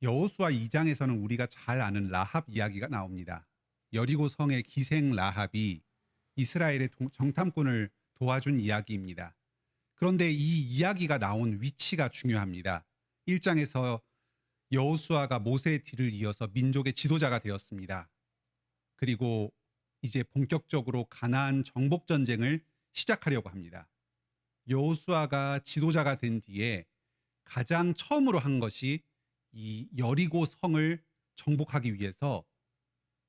여호수아 2장에서는 우리가 잘 아는 라합 이야기가 나옵니다. 여리고 성의 기생 라합이 이스라엘의 정탐꾼을 도와준 이야기입니다. 그런데 이 이야기가 나온 위치가 중요합니다. 1장에서 여호수아가 모세의 뒤를 이어서 민족의 지도자가 되었습니다. 그리고 이제 본격적으로 가나안 정복 전쟁을 시작하려고 합니다. 여호수아가 지도자가 된 뒤에 가장 처음으로 한 것이 이 여리고 성을 정복하기 위해서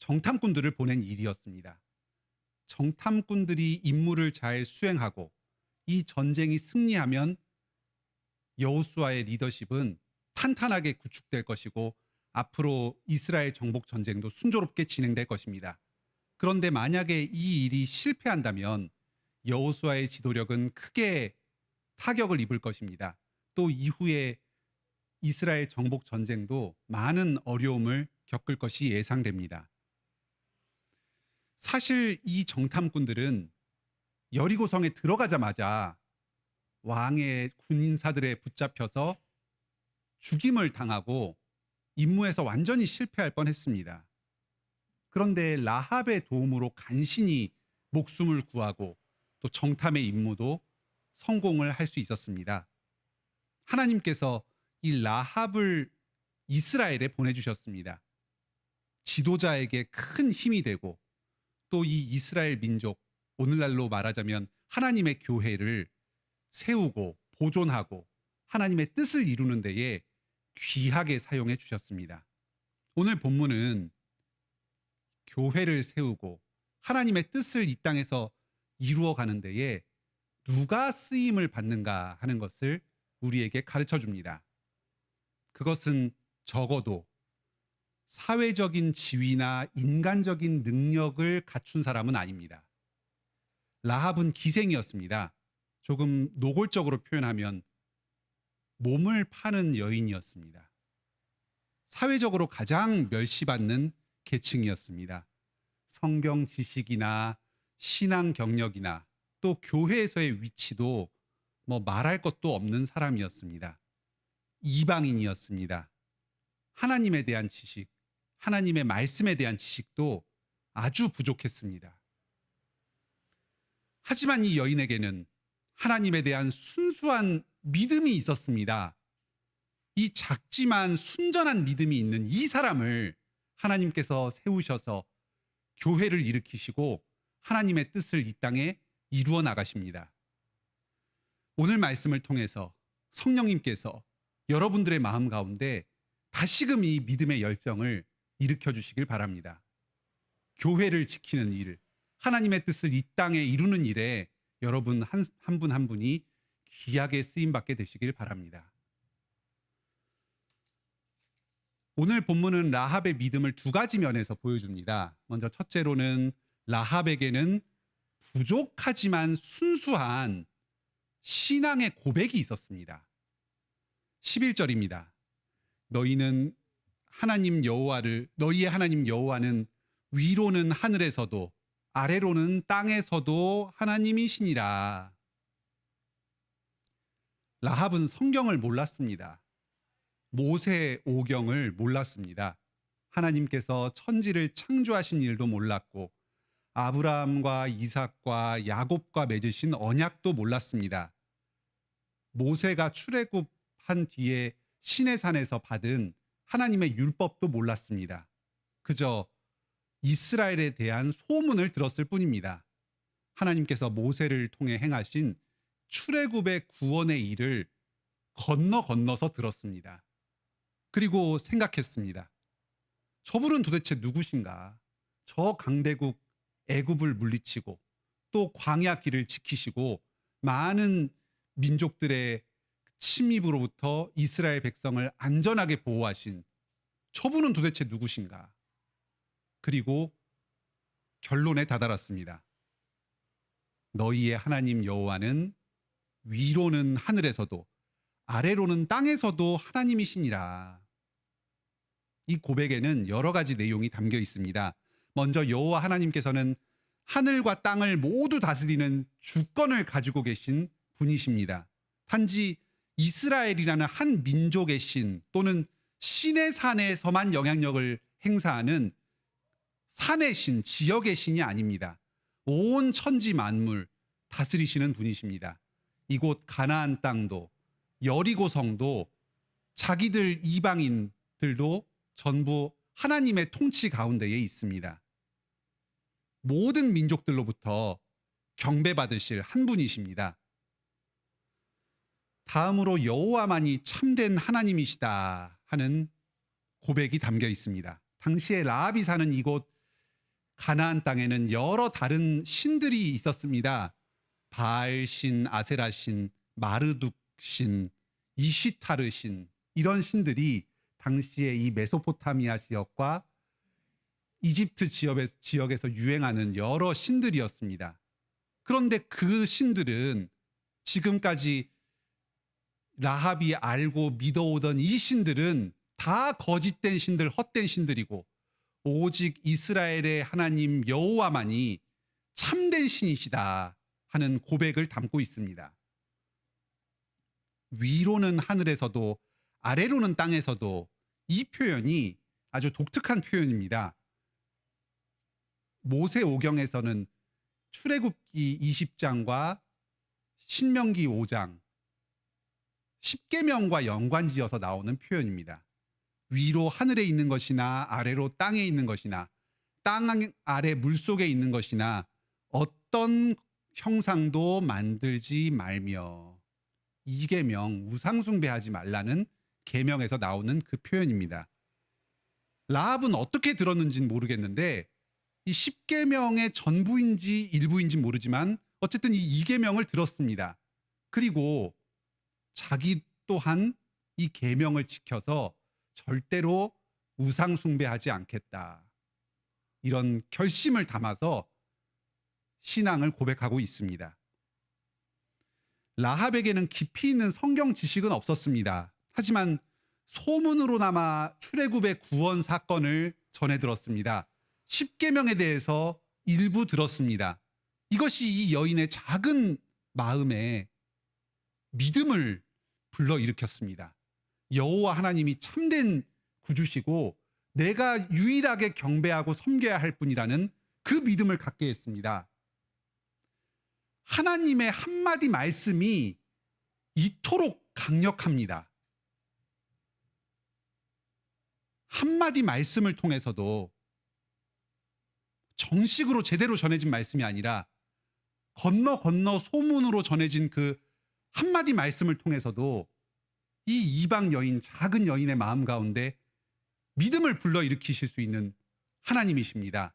정탐꾼들을 보낸 일이었습니다. 정탐꾼들이 임무를 잘 수행하고 이 전쟁이 승리하면 여호수아의 리더십은 탄탄하게 구축될 것이고 앞으로 이스라엘 정복 전쟁도 순조롭게 진행될 것입니다. 그런데 만약에 이 일이 실패한다면 여호수아의 지도력은 크게 타격을 입을 것입니다. 또 이후에 이스라엘 정복 전쟁도 많은 어려움을 겪을 것이 예상됩니다. 사실 이 정탐꾼들은 여리고성에 들어가자마자 왕의 군인사들에 붙잡혀서 죽임을 당하고 임무에서 완전히 실패할 뻔했습니다. 그런데 라합의 도움으로 간신히 목숨을 구하고 또 정탐의 임무도 성공을 할 수 있었습니다. 하나님께서 이 라합을 이스라엘에 보내주셨습니다. 지도자에게 큰 힘이 되고 또 이 이스라엘 민족, 오늘날로 말하자면 하나님의 교회를 세우고 보존하고 하나님의 뜻을 이루는 데에 귀하게 사용해 주셨습니다. 오늘 본문은 교회를 세우고 하나님의 뜻을 이 땅에서 이루어가는 데에 누가 쓰임을 받는가 하는 것을 우리에게 가르쳐 줍니다. 그것은 적어도 사회적인 지위나 인간적인 능력을 갖춘 사람은 아닙니다. 라합은 기생이었습니다. 조금 노골적으로 표현하면 몸을 파는 여인이었습니다. 사회적으로 가장 멸시받는 계층이었습니다. 성경 지식이나 신앙 경력이나 또 교회에서의 위치도 말할 것도 없는 사람이었습니다. 이방인이었습니다. 하나님에 대한 지식, 하나님의 말씀에 대한 지식도 아주 부족했습니다. 하지만 이 여인에게는 하나님에 대한 순수한 믿음이 있었습니다. 이 작지만 순전한 믿음이 있는 이 사람을 하나님께서 세우셔서 교회를 일으키시고 하나님의 뜻을 이 땅에 이루어 나가십니다. 오늘 말씀을 통해서 성령님께서 여러분들의 마음 가운데 다시금 이 믿음의 열정을 일으켜 주시길 바랍니다. 교회를 지키는 일, 하나님의 뜻을 이 땅에 이루는 일에 여러분 한 분 한 분이 귀하게 쓰임받게 되시길 바랍니다. 오늘 본문은 라합의 믿음을 두 가지 면에서 보여줍니다. 먼저 첫째로는 라합에게는 부족하지만 순수한 신앙의 고백이 있었습니다. 11절입니다. 너희의 하나님 여호와는 위로는 하늘에서도 아래로는 땅에서도 하나님이시니라. 라합은 성경을 몰랐습니다. 모세 오경을 몰랐습니다. 하나님께서 천지를 창조하신 일도 몰랐고 아브라함과 이삭과 야곱과 맺으신 언약도 몰랐습니다. 모세가 출애굽한 뒤에 시내산에서 받은 하나님의 율법도 몰랐습니다. 그저 이스라엘에 대한 소문을 들었을 뿐입니다. 하나님께서 모세를 통해 행하신 출애굽의 구원의 일을 건너서 들었습니다. 그리고 생각했습니다. 저분은 도대체 누구신가? 저 강대국 애굽을 물리치고 또 광야 길을 지키시고 많은 민족들의 침입으로부터 이스라엘 백성을 안전하게 보호하신 저분은 도대체 누구신가? 그리고 결론에 다다랐습니다. 너희의 하나님 여호와는 위로는 하늘에서도 아래로는 땅에서도 하나님이시니라. 이 고백에는 여러 가지 내용이 담겨 있습니다. 먼저 여호와 하나님께서는 하늘과 땅을 모두 다스리는 주권을 가지고 계신 분이십니다. 단지 이스라엘이라는 한 민족의 신 또는 신의 산에서만 영향력을 행사하는 산의 신, 지역의 신이 아닙니다. 온 천지 만물 다스리시는 분이십니다. 이곳 가나안 땅도 여리고 성도 자기들 이방인들도 전부 하나님의 통치 가운데에 있습니다. 모든 민족들로부터 경배받으실 한 분이십니다. 다음으로 여호와만이 참된 하나님이시다 하는 고백이 담겨 있습니다. 당시에 라합이 사는 이곳 가나안 땅에는 여러 다른 신들이 있었습니다. 바알 신, 아세라 신, 마르둑 신, 이시타르 신, 이런 신들이 당시에 이 메소포타미아 지역과 이집트 지역에서 유행하는 여러 신들이었습니다. 그런데 그 신들은 지금까지 라합이 알고 믿어오던 이 신들은 다 거짓된 신들, 헛된 신들이고 오직 이스라엘의 하나님 여호와만이 참된 신이시다 하는 고백을 담고 있습니다. 위로는 하늘에서도 아래로는 땅에서도 이 표현이 아주 독특한 표현입니다. 모세오경에서는 출애굽기 20장과 신명기 5장 10계명과 연관지어서 나오는 표현입니다. 위로 하늘에 있는 것이나 아래로 땅에 있는 것이나 땅 아래 물속에 있는 것이나 어떤 형상도 만들지 말며, 이 계명 우상 숭배하지 말라는 계명에서 나오는 그 표현입니다. 라합은 어떻게 들었는지는 모르겠는데 이 10계명의 전부인지 일부인지 모르지만 어쨌든 이 2계명을 들었습니다. 그리고 자기 또한 이 계명을 지켜서 절대로 우상 숭배하지 않겠다, 이런 결심을 담아서 신앙을 고백하고 있습니다. 라합에게는 깊이 있는 성경 지식은 없었습니다. 하지만 소문으로나마 출애굽의 구원 사건을 전해 들었습니다. 10계명에 대해서 일부 들었습니다. 이것이 이 여인의 작은 마음에 믿음을 불러일으켰습니다. 여호와 하나님이 참된 구주시고 내가 유일하게 경배하고 섬겨야 할 분이라는 그 믿음을 갖게 했습니다. 하나님의 한마디 말씀이 이토록 강력합니다. 한마디 말씀을 통해서도 정식으로 제대로 전해진 말씀이 아니라 건너 소문으로 전해진 그 한마디 말씀을 통해서도 이 이방 여인, 작은 여인의 마음 가운데 믿음을 불러일으키실 수 있는 하나님이십니다.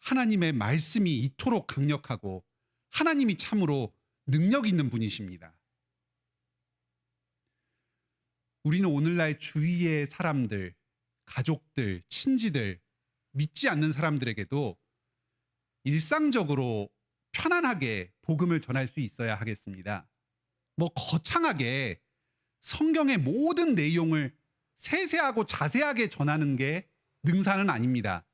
하나님의 말씀이 이토록 강력하고 하나님이 참으로 능력 있는 분이십니다. 우리는 오늘날 주위의 사람들, 가족들, 친지들, 믿지 않는 사람들에게도 일상적으로 편안하게 복음을 전할 수 있어야 하겠습니다. 거창하게 성경의 모든 내용을 세세하고 자세하게 전하는 게 능사는 아닙니다.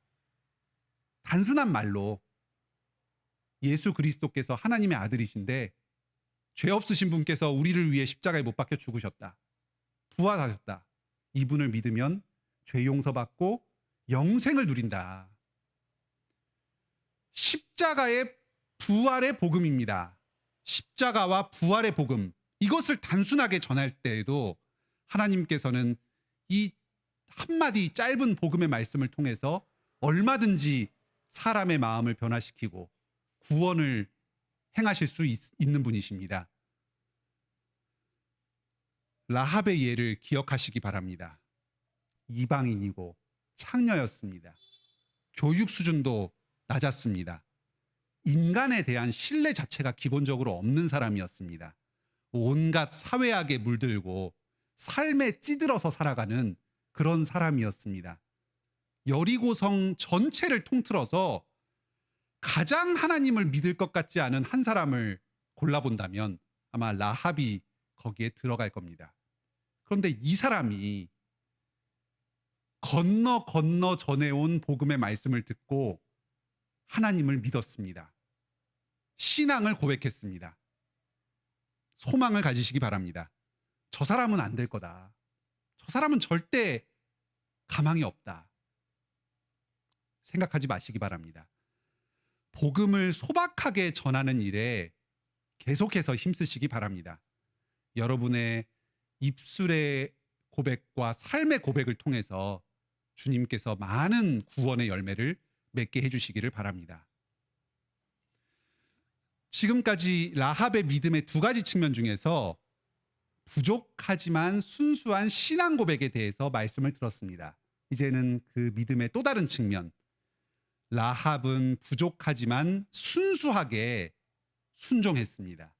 단순한 말로 예수 그리스도께서 하나님의 아들이신데 죄 없으신 분께서 우리를 위해 십자가에 못 박혀 죽으셨다, 부활하셨다, 이분을 믿으면 죄 용서받고 영생을 누린다. 십자가의 부활의 복음입니다. 십자가와 부활의 복음, 이것을 단순하게 전할 때에도 하나님께서는 이 한마디 짧은 복음의 말씀을 통해서 얼마든지 사람의 마음을 변화시키고 구원을 행하실 수 있는 분이십니다. 라합의 예를 기억하시기 바랍니다. 이방인이고 창녀였습니다. 교육 수준도 낮았습니다. 인간에 대한 신뢰 자체가 기본적으로 없는 사람이었습니다. 온갖 사회악에 물들고 삶에 찌들어서 살아가는 그런 사람이었습니다. 여리고성 전체를 통틀어서 가장 하나님을 믿을 것 같지 않은 한 사람을 골라본다면 아마 라합이 거기에 들어갈 겁니다. 그런데 이 사람이 건너 전해온 복음의 말씀을 듣고 하나님을 믿었습니다. 신앙을 고백했습니다. 소망을 가지시기 바랍니다. 저 사람은 안 될 거다, 저 저 사람은 절대 가망이 없다. 생각하지 마시기 바랍니다. 복음을 소박하게 전하는 일에 계속해서 힘쓰시기 바랍니다. 여러분의 입술의 고백과 삶의 고백을 통해서 주님께서 많은 구원의 열매를 맺게 해주시기를 바랍니다. 지금까지 라합의 믿음의 두 가지 측면 중에서 부족하지만 순수한 신앙 고백에 대해서 말씀을 들었습니다. 이제는 그 믿음의 또 다른 측면, 라합은 부족하지만 순수하게 순종했습니다.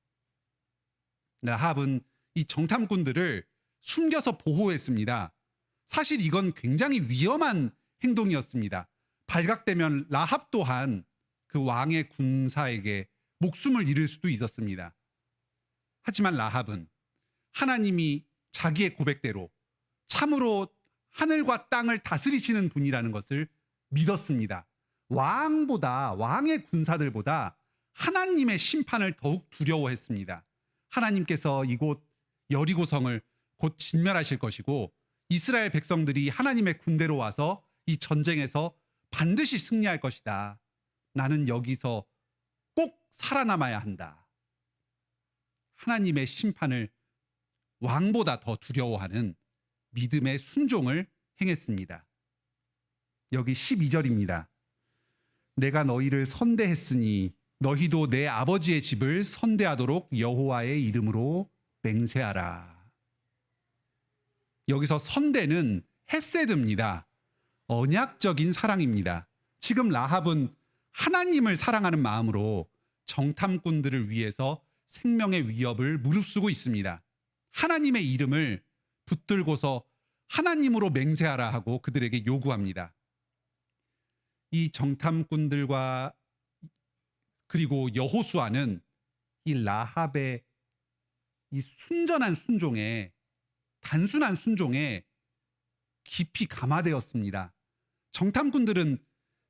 라합은 이 정탐꾼들을 숨겨서 보호했습니다. 사실 이건 굉장히 위험한 행동이었습니다. 발각되면 라합 또한 그 왕의 군사에게 목숨을 잃을 수도 있었습니다. 하지만 라합은 하나님이 자기의 고백대로 참으로 하늘과 땅을 다스리시는 분이라는 것을 믿었습니다. 왕의 군사들보다 하나님의 심판을 더욱 두려워했습니다. 하나님께서 이곳 여리고성을 곧 진멸하실 것이고 이스라엘 백성들이 하나님의 군대로 와서 이 전쟁에서 반드시 승리할 것이다. 나는 여기서 꼭 살아남아야 한다. 하나님의 심판을 왕보다 더 두려워하는 믿음의 순종을 행했습니다. 여기 12절입니다. 내가 너희를 선대했으니 너희도 내 아버지의 집을 선대하도록 여호와의 이름으로 맹세하라. 여기서 선대는 헤세드입니다. 언약적인 사랑입니다. 지금 라합은 하나님을 사랑하는 마음으로 정탐꾼들을 위해서 생명의 위협을 무릅쓰고 있습니다. 하나님의 이름을 붙들고서 하나님으로 맹세하라 하고 그들에게 요구합니다. 이 정탐꾼들과 그리고 여호수아는 이 라합의 이 순전한 순종에, 단순한 순종에 깊이 감화되었습니다. 정탐꾼들은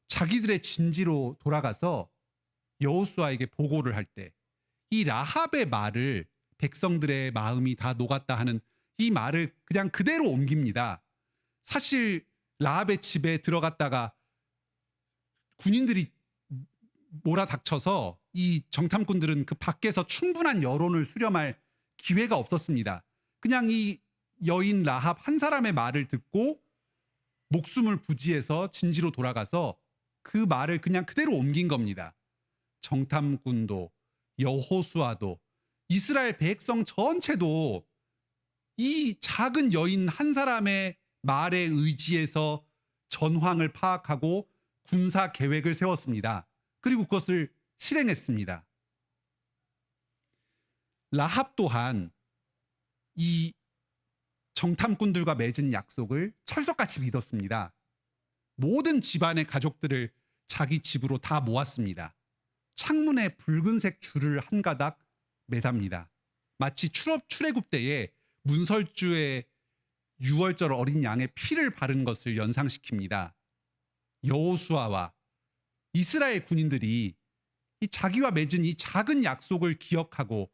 자기들의 진지로 돌아가서 여호수아에게 보고를 할 때 이 라합의 말을, 백성들의 마음이 다 녹았다 하는 이 말을 그냥 그대로 옮깁니다. 사실 라합의 집에 들어갔다가 군인들이 몰아닥쳐서 이 정탐꾼들은 그 밖에서 충분한 여론을 수렴할 기회가 없었습니다. 그냥 이 여인 라합 한 사람의 말을 듣고 목숨을 부지해서 진지로 돌아가서 그 말을 그냥 그대로 옮긴 겁니다. 정탐꾼도 여호수아도 이스라엘 백성 전체도 이 작은 여인 한 사람의 말에 의지해서 전황을 파악하고 군사 계획을 세웠습니다. 그리고 그것을 실행했습니다. 라합 또한 이 정탐꾼들과 맺은 약속을 철석같이 믿었습니다. 모든 집안의 가족들을 자기 집으로 다 모았습니다. 창문에 붉은색 줄을 한 가닥 매답니다. 마치 출애굽 때에 문설주에 유월절 어린 양의 피를 바른 것을 연상시킵니다. 여호수아와 이스라엘 군인들이 이 자기와 맺은 이 작은 약속을 기억하고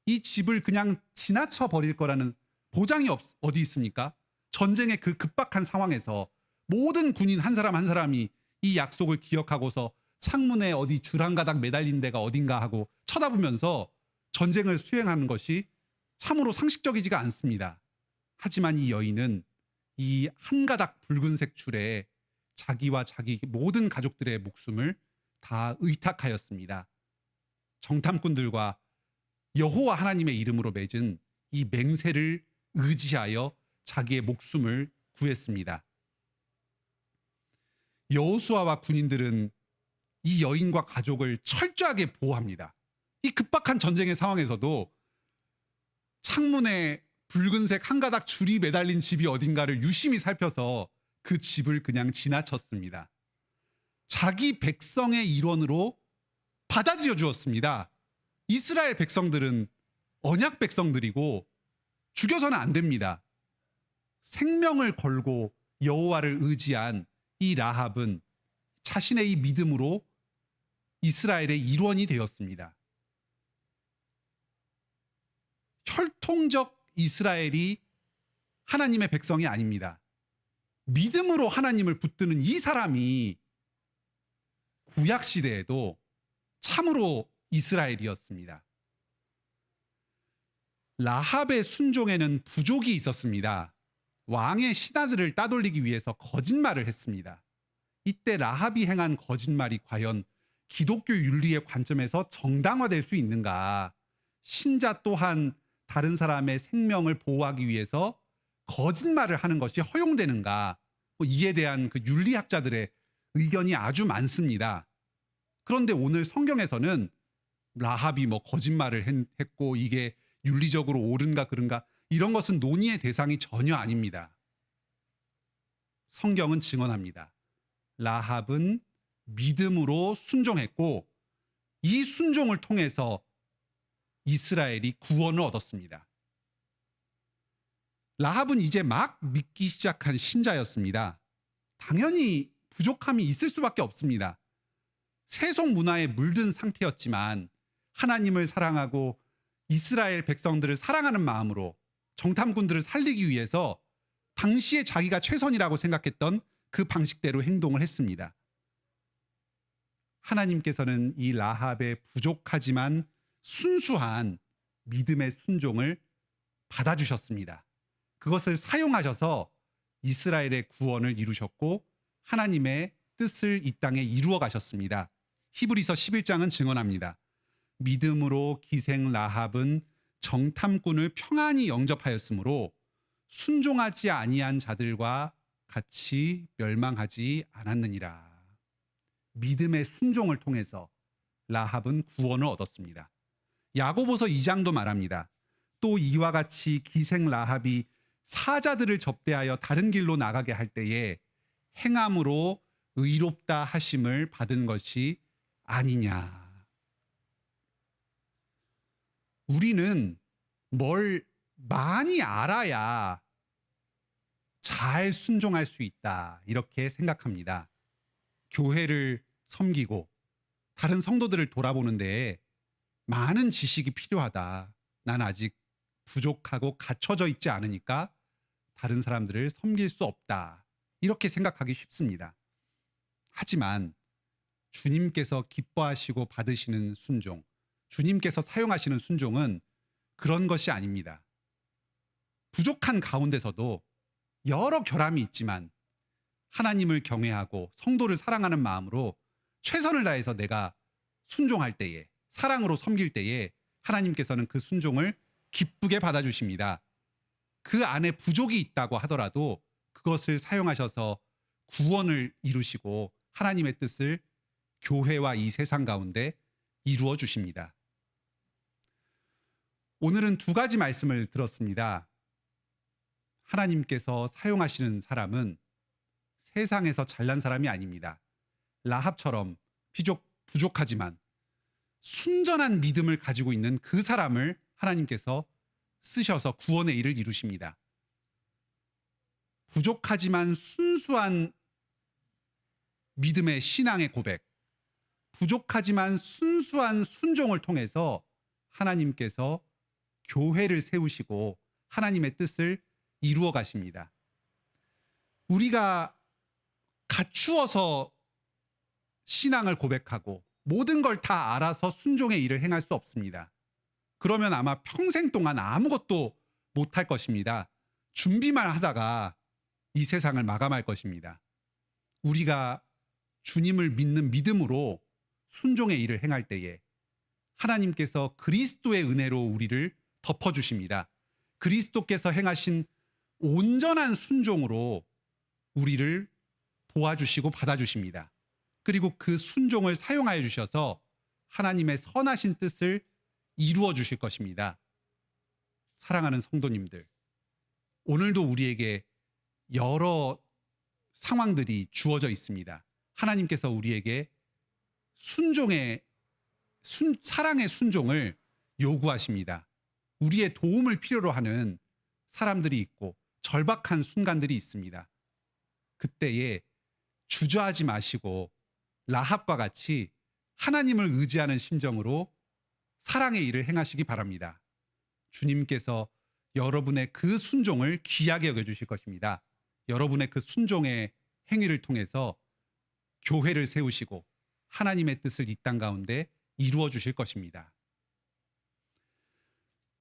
이 집을 그냥 지나쳐 버릴 거라는 보장이 어디 있습니까? 전쟁의 그 급박한 상황에서 모든 군인 한 사람 한 사람이 이 약속을 기억하고서 창문에 어디 줄 한 가닥 매달린 데가 어딘가 하고 쳐다보면서 전쟁을 수행하는 것이 참으로 상식적이지가 않습니다. 하지만 이 여인은 이 한 가닥 붉은색 줄에 자기와 자기 모든 가족들의 목숨을 다 의탁하였습니다. 정탐꾼들과 여호와 하나님의 이름으로 맺은 이 맹세를 의지하여 자기의 목숨을 구했습니다. 여호수아와 군인들은 이 여인과 가족을 철저하게 보호합니다. 이 급박한 전쟁의 상황에서도 창문에 붉은색 한 가닥 줄이 매달린 집이 어딘가를 유심히 살펴서 그 집을 그냥 지나쳤습니다. 자기 백성의 일원으로 받아들여 주었습니다. 이스라엘 백성들은 언약 백성들이고 죽여서는 안 됩니다. 생명을 걸고 여호와를 의지한 이 라합은 자신의 이 믿음으로 이스라엘의 일원이 되었습니다. 혈통적 이스라엘이 하나님의 백성이 아닙니다. 믿음으로 하나님을 붙드는 이 사람이 구약 시대에도 참으로 이스라엘이었습니다. 라합의 순종에는 부족이 있었습니다. 왕의 신하들을 따돌리기 위해서 거짓말을 했습니다. 이때 라합이 행한 거짓말이 과연 기독교 윤리의 관점에서 정당화될 수 있는가? 신자 또한 다른 사람의 생명을 보호하기 위해서 거짓말을 하는 것이 허용되는가? 이에 대한 그 윤리학자들의 의견이 아주 많습니다. 그런데 오늘 성경에서는 라합이 거짓말을 했고 이게 윤리적으로 옳은가 그른가 이런 것은 논의의 대상이 전혀 아닙니다. 성경은 증언합니다. 라합은 믿음으로 순종했고 이 순종을 통해서 이스라엘이 구원을 얻었습니다. 라합은 이제 막 믿기 시작한 신자였습니다. 당연히 부족함이 있을 수밖에 없습니다. 세속 문화에 물든 상태였지만 하나님을 사랑하고 이스라엘 백성들을 사랑하는 마음으로 정탐꾼들을 살리기 위해서 당시에 자기가 최선이라고 생각했던 그 방식대로 행동을 했습니다. 하나님께서는 이 라합의 부족하지만 순수한 믿음의 순종을 받아주셨습니다. 그것을 사용하셔서 이스라엘의 구원을 이루셨고 하나님의 뜻을 이 땅에 이루어 가셨습니다. 히브리서 11장은 증언합니다. 믿음으로 기생 라합은 정탐꾼을 평안히 영접하였으므로 순종하지 아니한 자들과 같이 멸망하지 않았느니라. 믿음의 순종을 통해서 라합은 구원을 얻었습니다. 야고보서 2장도 말합니다. 또 이와 같이 기생 라합이 사자들을 접대하여 다른 길로 나가게 할 때에 행함으로 의롭다 하심을 받은 것이 아니냐. 우리는 뭘 많이 알아야 잘 순종할 수 있다 이렇게 생각합니다. 교회를 섬기고 다른 성도들을 돌아보는데 많은 지식이 필요하다. 난 아직 부족하고 갖춰져 있지 않으니까 다른 사람들을 섬길 수 없다. 이렇게 생각하기 쉽습니다. 하지만 주님께서 기뻐하시고 받으시는 순종, 주님께서 사용하시는 순종은 그런 것이 아닙니다. 부족한 가운데서도 여러 결함이 있지만 하나님을 경외하고 성도를 사랑하는 마음으로 최선을 다해서 내가 순종할 때에, 사랑으로 섬길 때에 하나님께서는 그 순종을 기쁘게 받아주십니다. 그 안에 부족이 있다고 하더라도 그것을 사용하셔서 구원을 이루시고 하나님의 뜻을 교회와 이 세상 가운데 이루어 주십니다. 오늘은 두 가지 말씀을 들었습니다. 하나님께서 사용하시는 사람은 세상에서 잘난 사람이 아닙니다. 라합처럼 부족하지만 순전한 믿음을 가지고 있는 그 사람을 하나님께서 쓰셔서 구원의 일을 이루십니다. 부족하지만 순수한 믿음의 신앙의 고백, 부족하지만 순수한 순종을 통해서 하나님께서 교회를 세우시고 하나님의 뜻을 이루어 가십니다. 우리가 갖추어서 신앙을 고백하고 모든 걸 다 알아서 순종의 일을 행할 수 없습니다. 그러면 아마 평생 동안 아무것도 못할 것입니다. 준비만 하다가 이 세상을 마감할 것입니다. 우리가 주님을 믿는 믿음으로 순종의 일을 행할 때에 하나님께서 그리스도의 은혜로 우리를 덮어주십니다. 그리스도께서 행하신 온전한 순종으로 우리를 도와주시고 받아주십니다. 그리고 그 순종을 사용하여 주셔서 하나님의 선하신 뜻을 이루어 주실 것입니다. 사랑하는 성도님들, 오늘도 우리에게 여러 상황들이 주어져 있습니다. 하나님께서 우리에게 사랑의 순종을 요구하십니다. 우리의 도움을 필요로 하는 사람들이 있고 절박한 순간들이 있습니다. 그때에 주저하지 마시고 라합과 같이 하나님을 의지하는 심정으로 사랑의 일을 행하시기 바랍니다. 주님께서 여러분의 그 순종을 귀하게 여겨주실 것입니다. 여러분의 그 순종의 행위를 통해서 교회를 세우시고 하나님의 뜻을 이 땅 가운데 이루어 주실 것입니다.